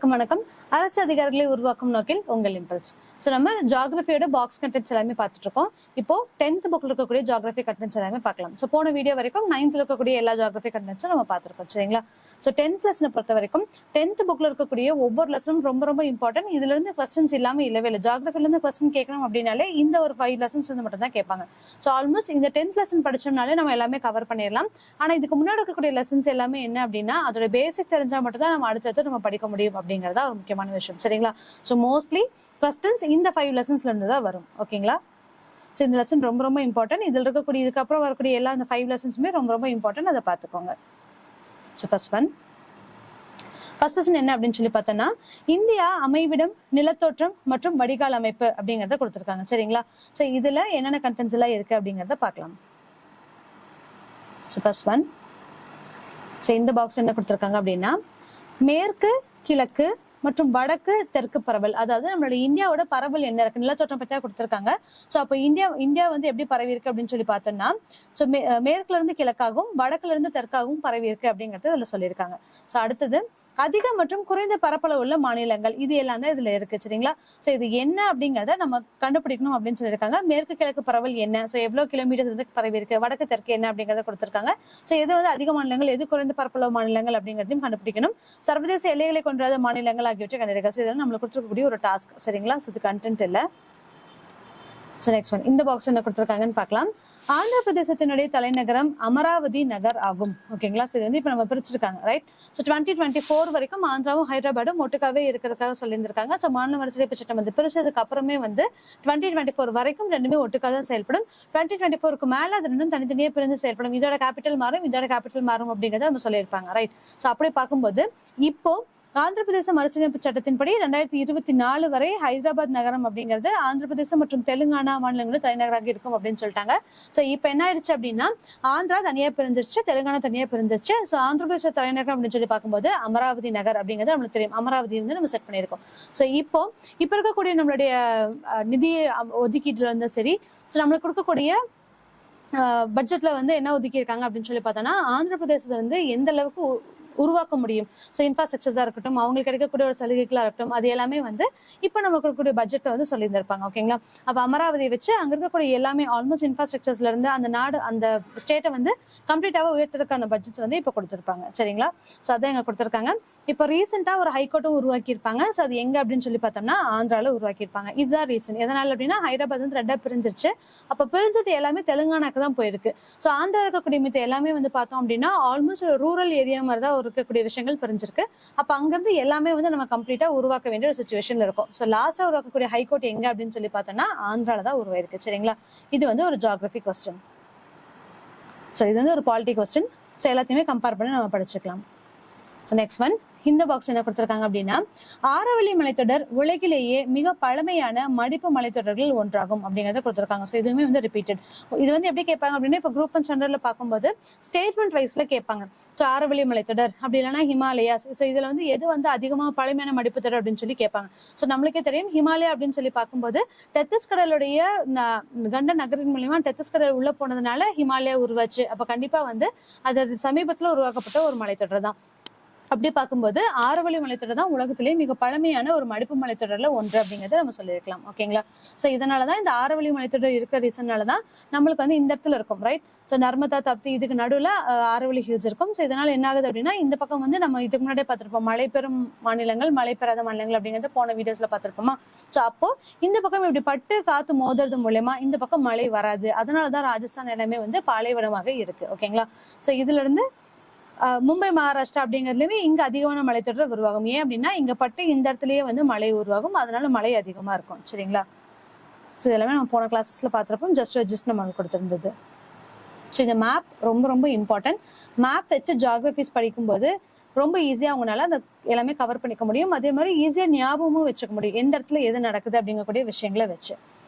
அனைவருக்கும் வணக்கம். அரசு அதிகாரிகளை உருவாக்கும் நோக்கில் உங்கள் இம்பல்ஸ். ஸோ நம்ம ஜியாகிரபியோட பாக்ஸ் கண்டென்ட்ஸ் எல்லாமே பார்த்துட்டு இருக்கோம். இப்போ 10th புக்ல இருக்கக்கூடிய ஜியாகிரபி கண்டென்ட்ஸ் எல்லாமே பார்க்கலாம். ஸோ போன வீடியோ வரைக்கும் 9th இருக்கக்கூடிய எல்லா ஜியாகிரபி கண்டென்ட்ஸும் நம்ம பார்த்துருக்கோம், சரிங்களா? ஸோ 10th லெசனை பொறுத்த வரைக்கும் 10th புக்ல இருக்கக்கூடிய ஒவ்வொரு லெசனும் ரொம்ப ரொம்ப இம்பார்ட்டன்ட். இதுல இருந்து கொஸ்டின்ஸ் இல்லாம இல்லவே இல்லை. ஜியாகிரபில இருந்து கொஸ்டின் கேட்கணும் அப்படின்னாலே இந்த ஒரு 5 லெசன்ஸ் இருந்து மட்டும் தான் கேட்பாங்க. ஸோ ஆல்மோஸ்ட் இந்த 10th லெசன் படிச்சோம்னாலே நம்ம எல்லாமே கவர் பண்ணிடலாம். ஆனா இதுக்கு முன்னாடி இருக்கக்கூடிய லெசன்ஸ் எல்லாமே என்ன அப்படின்னா அதோட பேசிக் தெரிஞ்சா மட்டும் தான் நம்ம அடுத்தடுத்து நம்ம படிக்க முடியும் அப்படிங்கறதா ஒரு முக்கியமான விஷயம், சரிங்களா? ஸோ மோஸ்ட்லி கொஸ்டின்ஸ் இந்த 5 லெசன்ஸ்ல இருந்து தான் வரும், ஓகேங்களா? ஸோ இந்த லெசன் ரொம்ப ரொம்ப இம்பார்ட்டன்ட். இதுல இருக்கக்கூடிய இதுக்கப்புறம் வரக்கூடிய எல்லா இந்த 5 லெசன்ஸுமே ரொம்ப ரொம்ப இம்பார்ட்டன்ட். அதை பார்த்துக்கோங்க. ஸோ ஃபர்ஸ்ட் லெசன் என்ன அப்படின்னு சொல்லி பார்த்தோம்னா இந்தியா அமைவிடம், நிலத்தோற்றம் மற்றும் வடிகால் அமைப்பு அப்படிங்கறத கொடுத்துருக்காங்க, சரிங்களா? ஸோ இதுல என்னென்ன கண்டென்ட்ஸ் எல்லாம் இருக்கு அப்படிங்கறத பார்க்கலாம். ஸோ ஃபர்ஸ்ட் ஒன், ஸோ இந்த பாக்ஸ் என்ன கொடுத்துருக்காங்க அப்படின்னா மேற்கு, கிழக்கு மற்றும் வடக்கு, தெற்கு பரவல். அதாவது நம்மளோட இந்தியாவோட பரவல் என்ன இருக்கு, நிலத்தோற்றம் பற்றியா கொடுத்துருக்காங்க. ஸோ அப்போ இந்தியா வந்து எப்படி பரவி இருக்கு அப்படின்னு சொல்லி பார்த்தோம்னா ஸோ மேற்குல இருந்து கிழக்காகவும் வடக்குல இருந்து தெற்காகவும் பரவி இருக்கு அப்படிங்கறது இதுல சொல்லியிருக்காங்க. ஸோ அடுத்தது அதிக மற்றும் குறைந்த பரப்பளவு உள்ள மாநிலங்கள், இது எல்லாம் தான் இதுல இருக்கு, சரிங்களா? சோ இது என்ன அப்படிங்கறத நம்ம கண்டுபிடிக்கணும் அப்படின்னு சொல்லியிருக்காங்க. மேற்கு கிழக்கு பரவல் என்ன, சோ எவ்வளவு கிலோமீட்டர் வந்து பரவி இருக்கு, வடக்கு தெற்கு என்ன அப்படிங்கறத கொடுத்திருக்காங்க. சோ எது வந்து அதிக மாநிலங்கள், எது குறைந்த பரப்பளவு மாநிலங்கள் அப்படிங்கறதையும் கண்டுபிடிக்கணும். சர்வதேச எல்லைகளை கொண்டாத மாநிலங்கள் ஆகியவற்றை கண்டிருக்காங்க. சோ இதெல்லாம் நம்மளுக்கு கொடுத்துருக்கக்கூடிய ஒரு டாஸ்க், சரிங்களா? சோ இது கண்டென்ட் இல்ல. ஸோ நெக்ஸ்ட் ஒன், இந்த பாக்ஸ் என்ன கொடுத்துருக்காங்கன்னு பார்க்கலாம். ஆந்திர பிரதேசத்தினுடைய தலைநகரம் அமராவதி நகர் ஆகும், ஓகேங்களா? ஸோ இது வந்து இப்போ நம்ம பிரிச்சிருக்காங்க, ரைட்? ஸோ 2024 வரைக்கும் ஆந்திராவும் ஹைதராபாடும் ஒட்டுக்காவே இருக்கிறதுக்காக சொல்லியிருந்திருக்காங்க. ஸோ மாநில மறுசீரமைப்பு சட்டம் வந்து பிரிச்சதுக்கு அப்புறமே வந்து 2024 வரைக்கும் ரெண்டுமே ஒட்டுக்காக தான் செயல்படும். 2024க்கு மேல அது ரெண்டும் தனித்தனியே பிரிந்து செயல்படும். இதோட கேபிட்டல் மாறும், இதோட கேபிட்டல் மாறும் அப்படிங்கிறத நம்ம சொல்லியிருப்பாங்க, ரைட்? ஸோ அப்படி பார்க்கும்போது இப்போ ஆந்திர பிரதேச மறுசீரமைப்பு சட்டத்தின்படி 2024 வரை ஹைதராபாத் நகரம் அப்படிங்கிறது ஆந்திர பிரதேசம் மற்றும் தெலுங்கானா மாநிலங்களும் தலைநகராக இருக்கும் அப்படின்னு சொல்லிட்டாங்க. ஸோ இப்போ என்ன ஆயிடுச்சு அப்படின்னா ஆந்திரா தனியா பிரிஞ்சிருச்சு, தெலுங்கானா தனியா பிரிஞ்சிருச்சு. ஸோ ஆந்திர பிரதேச தலைநகரம் அப்படின்னு சொல்லி பார்க்கும்போது அமராவதி நகர் அப்படிங்கிறது நம்மளுக்கு தெரியும். அமராவதி வந்து நம்ம செட் பண்ணியிருக்கோம். ஸோ இப்போ இருக்கக்கூடிய நம்மளுடைய நிதி ஒதுக்கீட்டுல இருந்தும் சரி, ஸோ நம்மளுக்கு கொடுக்கக்கூடிய பட்ஜெட்ல வந்து என்ன ஒதுக்கி இருக்காங்க அப்படின்னு சொல்லி பார்த்தோம்னா ஆந்திர பிரதேசத்தை வந்து எந்த அளவுக்கு உருவாக்க முடியும், ஸோ இன்ஃப்ராஸ்ட்ரக்சர்ஸா இருக்கட்டும், அவங்களுக்கு கிடைக்கக்கூடிய ஒரு சலுகைகளா இருக்கட்டும், அது எல்லாமே வந்து இப்போ நம்ம கொடுக்கக்கூடிய பட்ஜெட்டை வந்து சொல்லியிருந்திருப்பாங்க, ஓகேங்களா? அப்போ அமராவதியை வச்சு அங்க இருக்கக்கூடிய எல்லாமே ஆல்மோஸ்ட் இன்ஃப்ராஸ்ட்ரக்சர்ஸ்ல இருந்து அந்த நாடு அந்த ஸ்டேட்டை வந்து கம்ப்ளீட்டாக உயர்த்துறதுக்கான பட்ஜெட்ஸ் வந்து இப்போ கொடுத்துருப்பாங்க, சரிங்களா? ஸோ அதான் எங்க கொடுத்துருக்காங்க. இப்போ ரீசெண்டா ஒரு ஹைகோர்ட்டும் உருவாக்கியிருப்பாங்க. ஸோ அது எங்க அப்படின்னு சொல்லி பார்த்தோம்னா ஆந்திரால உருவாக்கியிருப்பாங்க. இதுதான் ரீசன். எதனால அப்படின்னா ஹைதராபாத் வந்து ரெண்டா பிரிஞ்சிருச்சு. அப்போ பிரிஞ்சது எல்லாமே தெலுங்கானாக்கு தான் போயிருக்கு. ஸோ ஆந்திரா இருக்கக்கூடிய மித்த எல்லாமே வந்து பார்த்தோம் அப்படின்னா ஆல்மோஸ்ட் ரூரல் ஏரியா மாதிரி தான் இருக்கக்கூடிய விஷயங்கள் பிரிஞ்சிருக்கு. அப்ப அங்கிருந்து எல்லாமே வந்து நம்ம கம்ப்ளீட்டா உருவாக்க வேண்டிய ஒரு சுச்சுவேஷன்ல இருக்கும். ஸோ லாஸ்டா உருவாக்கக்கூடிய ஹைகோர்ட் எங்க அப்படின்னு சொல்லி பார்த்தோம்னா ஆந்திரால தான் உருவாயிருக்கு, சரிங்களா? இது வந்து ஒரு ஜியாகிரபி கொஸ்டின். ஸோ இது வந்து ஒரு பாலிட்டி கொஸ்டின். ஸோ எல்லாத்தையுமே கம்பேர் பண்ணி நம்ம படிச்சுக்கலாம். ஸோ நெக்ஸ்ட் ஒன், இந்த பாக்ஸ் என்ன கொடுத்திருக்காங்க அப்படின்னா ஆரவல்லி மலைத்தொடர் உலகிலேயே மிக பழமையான மடிப்பு மலைத்தொடர்கள் ஒன்றாகும் அப்படிங்கறத கொடுத்திருக்காங்க. ஸோ இதுவுமே வந்து ரிப்பீட்டட். இது வந்து எப்படி கேட்பாங்க அப்படின்னா இப்போ குரூப் 1 ஸ்டாண்டர்ட்ல பார்க்கும்போது ஸ்டேட்மெண்ட் வைஸ்ல கேட்பாங்க. ஸோ ஆரவல்லி மலைத்தொடர் அப்படி இல்லைன்னா ஹிமாலயாஸ். ஸோ இதுல வந்து எது வந்து அதிகமா பழமையான மடிப்பு தொடர் அப்படின்னு சொல்லி கேட்பாங்க. ஸோ நம்மளுக்கே தெரியும் ஹிமாலயா அப்படின்னு சொல்லி பார்க்கும்போது டெத்திஸ் கடலுடைய கண்ட நகரின் மூலியமா டெத்திஸ் கடல் உள்ள போனதுனால ஹிமாலயா உருவாச்சு. அப்ப கண்டிப்பா வந்து அது சமீபத்துல உருவாக்கப்பட்ட ஒரு மலைத்தொடர் தான். அப்படி பார்க்கும்போது ஆரவல்லி மலைத்தொடர் தான் உலகத்திலேயே மிக பழமையான ஒரு மடிப்பு மலைத்தொடர்ல ஒன்று அப்படிங்கறத நம்ம சொல்லியிருக்கலாம், ஓகேங்களா? ஸோ இதனாலதான் இந்த ஆரவல்லி மலைத்தொடர் இருக்கிற ரீசன்னாலதான் நம்மளுக்கு வந்து இந்த இடத்துல இருக்கும், ரைட்? ஸோ நர்மதா, தப்தி, இதுக்கு நடுவுல ஆரவல்லி ஹில்ஸ் இருக்கும். ஸோ இதனால என்ன ஆகுது அப்படின்னா இந்த பக்கம் வந்து நம்ம இதுக்கு முன்னாடியே பார்த்திருப்போம் மழை பெறும் மாநிலங்கள், மழை பெறாத மாநிலங்கள் அப்படிங்கறத போன வீடியோஸ்ல பார்த்திருப்போமா? ஸோ அப்போ இந்த பக்கம் இப்படி பட்டு காத்து மோதுறது மூலமா இந்த பக்கம் மழை வராது. அதனாலதான் ராஜஸ்தான் எல்லாமே வந்து பாலைவனமாக இருக்கு, ஓகேங்களா? ஸோ இதுல இருந்து மும்பை, மகாராஷ்டிரா அப்படிங்கிறதுலயுமே இங்க அதிகமான மலைத்தொடர் உருவாகும். ஏன் அப்படின்னா இங்க பட்டு இந்த இடத்துலயே வந்து மழை உருவாகும். அதனால மழை அதிகமா இருக்கும், சரிங்களா? ஸோ இதெல்லாமே நம்ம போன கிளாஸஸ்ல பார்த்திருப்போம். ஜஸ்ட் நம்ம கொடுத்திருந்தது. ஸோ இந்த மேப் ரொம்ப ரொம்ப இம்பார்ட்டன்ட். மேப் வச்சு ஜியாகிரபிஸ் படிக்கும்போது ரொம்ப ஈஸியா அவங்களால அந்த எல்லாமே கவர் பண்ணிக்க முடியும். அதே மாதிரி ஈஸியா ஞாபகமும் வச்சுக்க முடியும் எந்த இடத்துல எது நடக்குது அப்படிங்கக்கூடிய விஷயங்களை வச்சு.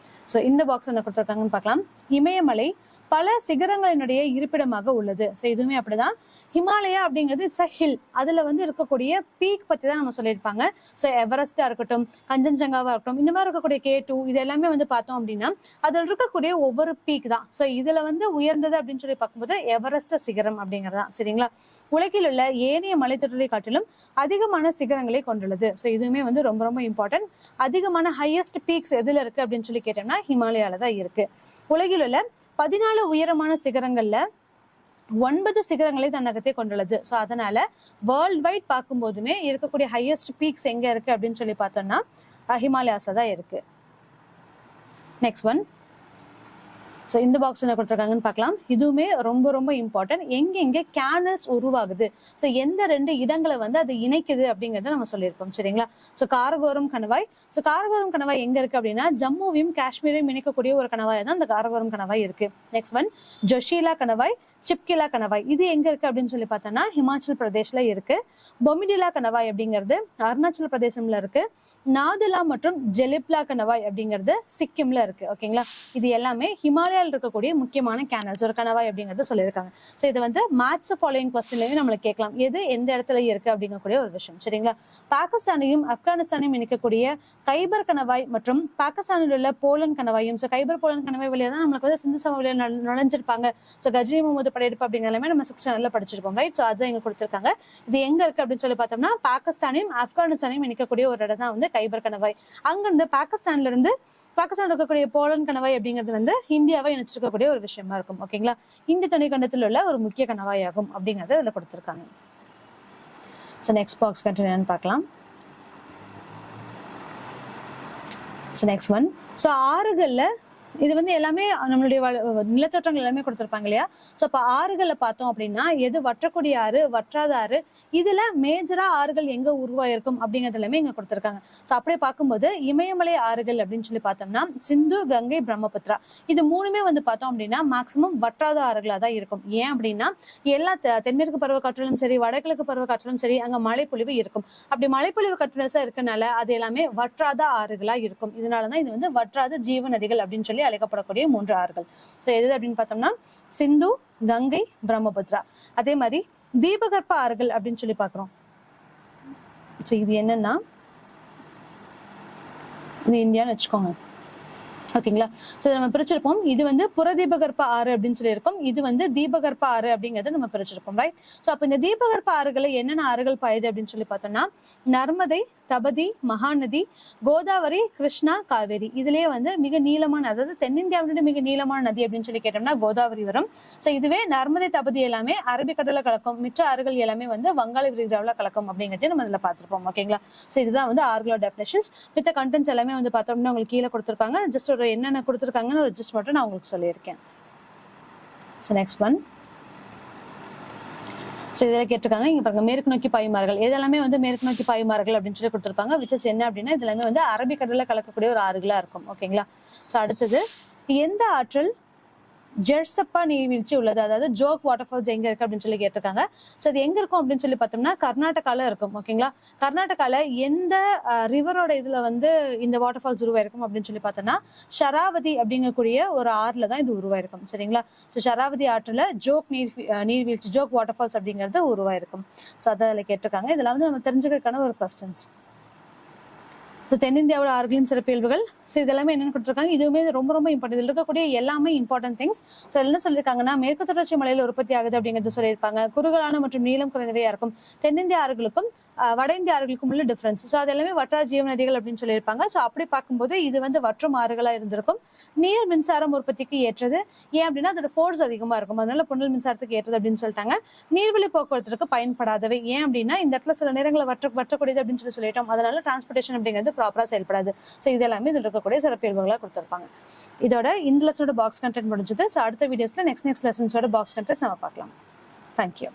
ஸோ இந்த பாக்ஸ் என்ன கொடுத்துருக்காங்கன்னு பார்க்கலாம். இமயமலை பல சிகரங்களினுடைய இருப்பிடமாக உள்ளது. ஸோ இதுவுமே அப்படிதான். ஹிமாலயா அப்படிங்கிறது இட்ஸ் அ ஹில். அதுல வந்து இருக்கக்கூடிய பீக் பத்தி தான் நம்ம சொல்லியிருப்பாங்க. ஸோ எவரெஸ்டா இருக்கட்டும், கஞ்சன்ஜங்காவா இருக்கட்டும், இந்த மாதிரி இருக்கக்கூடிய K2 இது எல்லாமே வந்து பார்த்தோம் அப்படின்னா அதில் இருக்கக்கூடிய ஒவ்வொரு பீக் தான். ஸோ இதுல வந்து உயர்ந்தது அப்படின்னு சொல்லி பார்க்கும்போது எவரெஸ்ட் சிகரம் அப்படிங்கிறது தான். சரிங்களா? உலகில் உள்ள ஏனைய மலைத்தொடரை காட்டிலும் அதிகமான சிகரங்களை கொண்டுள்ளது. ஸோ இதுவுமே வந்து ரொம்ப ரொம்ப இம்பார்ட்டன்ட். அதிகமான ஹையஸ்ட் பீக்ஸ் எதுல இருக்கு அப்படின்னு சொல்லி கேட்டோம்னா ஹிமாலயால தான் இருக்கு. உலகில் உள்ள 14 உயரமான சிகரங்கள்ல 9 சிகரங்களை தன்னகத்தை கொண்டுள்ளது. ஸோ அதனால வேர்ல்ட் வைட் பார்க்கும்போதுமே இருக்கக்கூடிய ஹையஸ்ட் பீக்ஸ் எங்க இருக்கு அப்படின்னு சொல்லி பார்த்தோம்னா ஹிமாலயாஸ்ல தான் இருக்கு. Next one. ஸோ இந்த பாக்ஸ் என்ன கொடுத்துருக்காங்கன்னு பார்க்கலாம். இதுவுமே ரொம்ப ரொம்ப இம்பார்ட்டன்ட். எங்கெங்க கேனல்ஸ் உருவாகுது, ஸோ எந்த 2 இடங்களை வந்து அது இணைக்குது அப்படிங்கறத நம்ம சொல்லியிருக்கோம். சரிங்களா? ஸோ காரகோரம் கணவாய். ஸோ காரகோரம் கணவாய் எங்க இருக்கு அப்படின்னா ஜம்முவையும் காஷ்மீரையும் இணைக்கக்கூடிய ஒரு கணவாய் தான் இந்த காரகோரம் கணவாய் இருக்கு. நெக்ஸ்ட் ஒன் ஜோஷிலா கணவாய், சிப்கிலா கணவாய். இது எங்க இருக்கு அப்படின்னு சொல்லி பார்த்தோம்னா ஹிமாச்சல் பிரதேஷ்ல இருக்கு. பொமிடிலா கணவாய் அப்படிங்கிறது அருணாச்சல் பிரதேசம்ல இருக்கு. நாதுலா மற்றும் ஜெலிப்லா கணவாய் அப்படிங்கிறது சிக்கிம்ல இருக்கு. ஓகேங்களா? இது எல்லாமே ஹிமாலயாவில் இருக்கக்கூடிய முக்கியமான கேனல்ஸ் ஒரு கணவாய் அப்படிங்கறது சொல்லியிருக்காங்க. ஸோ இது வந்து மேட்ச் ஃபாலோயிங் கொஸ்டின்லயும் நம்மளுக்கு கேட்கலாம், எது எந்த இடத்துல இருக்கு அப்படிங்கக்கூடிய ஒரு விஷயம். சரிங்களா? பாகிஸ்தானையும் ஆப்கானிஸ்தானையும் இணைக்கக்கூடிய கைபர் கணவாய் மற்றும் பாகிஸ்தானில் உள்ள போலன் கணவாயும். ஸோ கைபர் போலன் கணவாய் வழியா தான் நம்மளுக்கு வந்து சிந்து சமவெளியில நுழைஞ்சிருப்பாங்க. ஸோ கஜ்னி முகமது படையெடுப்பு அப்படிங்கிற எல்லாமே நம்ம 6th ஸ்டாண்டர்ட்ல படிச்சிருப்போம். ரைட்? ஸோ அதுதான் இங்க கொடுத்திருக்காங்க. இது எங்க இருக்கு அப்படின்னு சொல்லி பார்த்தோம்னா பாகிஸ்தானையும் ஆப்கானிஸ்தானையும் இணைக்கக்கூடிய ஒரு இடம் தான் வந்து கைபர் கணவாய். அங்கிருந்து பாகிஸ்தான்ல இருந்து பாகிஸ்தான் இருக்கக்கூடிய போலன் கணவாய் அப்படிங்கிறது வந்து இந்தியாவை இணைச்சிருக்கக்கூடிய ஒரு விஷயமா இருக்கும். ஓகேங்களா? இந்திய துணைக்கண்டத்தில் உள்ள ஒரு முக்கிய கணவாய் ஆகும் அப்படிங்கறத இதுல கொடுத்திருக்காங்க. ஸோ நெக்ஸ்ட் பாக்ஸ் கண்டினியூ பார்க்கலாம். So next one. ஸோ ஆறுகள்ல இது வந்து எல்லாமே நம்மளுடைய நிலத்தோற்றங்கள் எல்லாமே கொடுத்திருப்பாங்க இல்லையா? ஸோ அப்ப ஆறுகளை பார்த்தோம் அப்படின்னா எது வற்றக்கூடிய ஆறு, வற்றாத ஆறு, இதுல மேஜரா ஆறுகள் எங்க உருவாயிருக்கும் அப்படிங்கிறது எல்லாமே இங்க கொடுத்திருக்காங்க. ஸோ அப்படியே பார்க்கும்போது இமயமலை ஆறுகள் அப்படின்னு சொல்லி பார்த்தோம்னா சிந்து, கங்கை, பிரம்மபுத்திரா இது 3மே வந்து பார்த்தோம் அப்படின்னா மேக்சிமம் வற்றாத ஆறுகளா தான் இருக்கும். ஏன் அப்படின்னா எல்லா தென்மேற்கு பருவக்காற்றிலும் சரி, வடகிழக்கு பருவக்காற்றிலும் சரி அங்க மழைப்பொழிவு இருக்கும். அப்படி மழைப்பொழிவு கண்டினியூஸா இருக்கனால அது எல்லாமே வற்றாத ஆறுகளா இருக்கும். இதனாலதான் இது வந்து வற்றாத ஜீவ நதிகள் அப்படின்னு சொல்லி அழைக்கப்படக்கூடிய 3 ஆறுகள். சோ எது அப்படின்னு பார்த்தோம்னா சிந்து, கங்கை, பிரம்மபுத்திரா. அதே மாதிரி தீபகற்ப ஆறுகள் அப்படின்னு சொல்லி பாக்குறோம். சோ இது என்னன்னா இது இந்தியான்னு வச்சுக்கோங்க. ஓகேங்களா? சோ நம்ம பிரிச்சிருப்போம். இது வந்து புறதீபகற்ப ஆறு அப்படின்னு சொல்லி இருக்கும். இது வந்து தீபகற்ப ஆறு அப்படிங்கறத நம்ம பிரிச்சிருப்போம். ரைட்? சோ அப்ப இந்த தீபகற்ப ஆறுகளை என்னென்ன ஆறுகள் பாயுது அப்படின்னு சொல்லி பார்த்தோம்னா நர்மதை, தபதி, மகாநதி, கோதாவரி, கிருஷ்ணா, காவேரி. இதுலயே வந்து மிக நீளமான, அதாவது தென்னிந்தியாவினுடைய மிக நீளமான நதி அப்படின்னு சொல்லி கேட்டோம்னா கோதாவரி வரும். சோ இதுவே நர்மதை, தபதி எல்லாமே அரபிக்கடல கலக்கும். மிச்ச ஆறுகள் எல்லாமே வந்து வங்காள விரிகுடாவில கலக்கும் அப்படிங்கறத நம்ம இதுல பார்த்திருப்போம். ஓகேங்களா? சோ இதுதான் வந்து ஆறுகளோட டெஃபினிஷன்ஸ். மித்த கண்டென்ட்ஸ் எல்லாமே வந்து பார்த்தோம்னா உங்களுக்கு கீழே கொடுத்திருப்பாங்க. ஜஸ்ட் ஒரு என்னென்ன கொடுத்திருக்காங்கன்னு ஒரு ஜஸ்ட் மட்டும் நான் உங்களுக்கு சொல்லியிருக்கேன். So next one. ஸோ இதெல்லாம் கேட்டிருக்காங்க. இங்க பாருங்க மேற்கு நோக்கி பாய்மார்கள். இதெல்லாமே வந்து மேற்கு நோக்கி பாய்மார்கள் அப்படின்னு சொல்லி கொடுத்திருப்பாங்க. விச் இஸ் என்ன அப்படின்னா இது எல்லாமே வந்து அரபிக்கடல்ல கலக்கக்கூடிய ஒரு ஆறுகளா இருக்கும். ஓகேங்களா? ஸோ அடுத்தது எந்த ஆற்றல் ஜெர்சப்பா நீர்வீழ்ச்சி உள்ளது, அதாவது ஜோக் வாட்டர் ஃபால்ஸ் எங்க இருக்கு அப்படின்னு சொல்லி கேட்டிருக்காங்க. ஸோ அது எங்க இருக்கும் அப்படின்னு சொல்லி பார்த்தோம்னா கர்நாடகால இருக்கும். ஓகேங்களா? கர்நாடகால எந்த ரிவரோட இதுல வந்து இந்த வாட்டர் ஃபால்ஸ் உருவாயிருக்கும் அப்படின்னு சொல்லி பார்த்தோம்னா ஷராவதி அப்படிங்கக்கூடிய ஒரு ஆறுல தான் இது உருவாயிருக்கும். சரிங்களா? ஸோ ஷராவதி ஆற்றுல ஜோக் நீர்வீழ்ச்சி, ஜோக் வாட்டர் ஃபால்ஸ் அப்படிங்கிறது உருவாயிருக்கும். ஸோ அதை அதில் கேட்டிருக்காங்க. இதெல்லாம் வந்து நம்ம தெரிஞ்சுக்கிறதுக்கான ஒரு கொஸ்டின்ஸ். ஸோ தென்னிந்தியாவோட ஆறுகளின் சிறப்பியல்புகள். ஸோ இதெல்லாமே என்னென்னு கொடுத்துருக்காங்க. இதுவுமே ரொம்ப ரொம்ப இம்பார்ட்டன்ட். இதில் இருக்கக்கூடிய எல்லாமே இம்பார்ட்டன்ட் திங்ஸ். ஸோ என்ன சொல்லியிருக்காங்கன்னா மேற்கு தொடர்ச்சி மலையில உற்பத்தி ஆகுது அப்படிங்கிறது சொல்லியிருப்பாங்க. குறுகலான மற்றும் நீளம் குறைந்தவையா இருக்கும். தென்னிந்திய ஆறுகளுக்கும் வட இந்திய ஆறுகளுக்கும் உள்ள டிஃபரன்ஸ். ஸோ அது எல்லாமே வற்றா ஜீவ நதிகள் அப்படின்னு சொல்லியிருப்பாங்க. ஸோ அப்படி பார்க்கும்போது இது வந்து வற்றும் ஆறுகளா இருந்திருக்கும். நீர் மின்சாரம் உற்பத்திக்கு ஏற்றது. ஏன் அப்படின்னா அதோட ஃபோர்ஸ் அதிகமா இருக்கும். அதனால புனல் மின்சாரத்துக்கு ஏற்றது அப்படின்னு சொல்லிட்டாங்க. நீர்வழி போக்குவரத்துக்கு பயன்படாதவை. ஏன் அப்படின்னா இந்த இடத்துல சில நேரங்களில் வற்றக்கூடியது அப்படின்னு சொல்லிட்டோம். அதனால டிரான்ஸ்போர்டேஷன் அப்படிங்கிறது ப்ராப்பரா செயல்படாது. ஸோ இது எல்லாமே இதில் இருக்கக்கூடிய சிறப்பியல்புகளா கொடுத்திருப்பாங்க. இதோட இந்த லெசனோட பாக்ஸ் கண்டென்ட் முடிஞ்சது. ஸோ அடுத்த வீடியோஸ்ல நெக்ஸ்ட் லெசன்ஸோட பாக்ஸ் கண்டென்ட்ஸ் நம்ம பார்க்கலாம். தேங்க்யூ.